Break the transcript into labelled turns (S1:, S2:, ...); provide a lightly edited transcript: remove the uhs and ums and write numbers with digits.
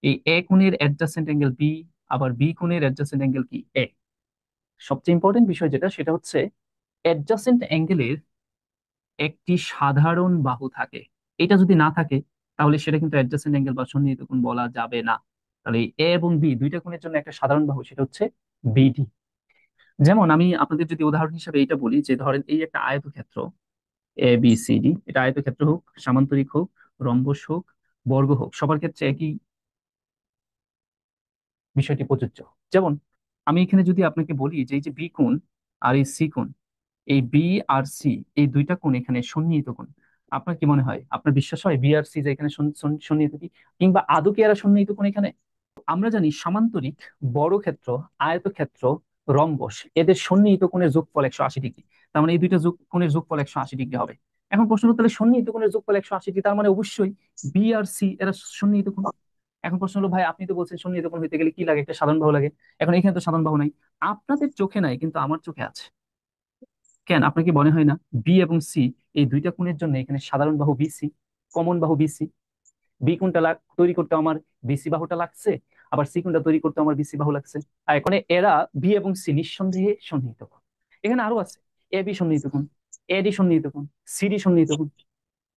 S1: এই এ কোণের adjacent angle B, আবার বি কোণের অ্যাডজাসেন্ট অ্যাঙ্গেল কি এ। সবচেয়ে ইম্পর্টেন্ট বিষয় যেটা, সেটা হচ্ছে অ্যাডজাসেন্ট অ্যাঙ্গেলের একটি সাধারণ বাহু থাকে। এটা যদি না থাকে তাহলে সেটা কিন্তু অ্যাডজাসেন্ট অ্যাঙ্গেল বা সন্নিহিত কোণ বলা যাবে না। তাহলে এ এবং বি দুইটা কোণের জন্য একটা সাধারণ বাহু, সেটা হচ্ছে বিডি। যেমন আমি আপনাদের যদি উদাহরণ হিসেবে এটা বলি, যে ধরেন এই একটা আয়তক্ষেত্র এ বি সি ডি, এটা আয়তক্ষেত্র হোক, সামান্তরিক হোক, রম্বস হোক, বর্গ হোক, সবার ক্ষেত্রে একই বিষয়টি প্রযোজ্য। যেমন আমি এখানে যদি আপনাকে বলি যে এই যে বি কোণ আর এই সি কোণ, এই বি আর সি, এই দুইটা কোণ এখানে সন্নিহিত কোণ। আপনার কি মনে হয়, আপনার বিশ্বাস হয় বি আর সি যে এখানে সন্নিহিত কি, কিংবা আদৌ কি এরা সন্নিহিত কোণ এখানে? আমরা জানি সামান্তরিক, বর্গক্ষেত্র, আয়তক্ষেত্র, রম্বস, এদের সন্নিহিত কোণের যোগফল 180 ডিগ্রি। তার মানে এই দুইটা কোণের যোগফল 180 ডিগ্রি হবে। এখন প্রশ্ন হলো, তাহলে সন্নিহিত কোণের যোগফল 180 ডিগ্রি, তার মানে অবশ্যই বি আর সি এরা সন্নিহিত কোণ। এখন প্রশ্ন হলো, ভাই আপনি তো বলছেন সন্নিহিত কোণ হইতে গেলে কি লাগে, একটা সাধারণ বাহু লাগে। এখন এখানে তো সাধারণ বাহু নাই, আপনাদের চোখে নাই কিন্তু আমার চোখে আছে। কেন আপনার কি মনে হয় না বি এবং সি এই দুইটা কোণের জন্য এখানে সাধারণ বাহু বিসি, কমন বাহু বিসি? বি কোণটা তৈরি করতে আমার বিসি বাহুটা লাগছে, আবার সি কোণটা তৈরি করতে আমার বিসি বাহু লাগছে। আর এখানে এরা বি এবং সি নিঃসন্দেহে সন্নিহিত কোণ। এখানে আরো আছে, এ বি সন্নিহিত কোণ, এডি সন্নিহিত কোণ, সিডি সন্নিহিত কোণ।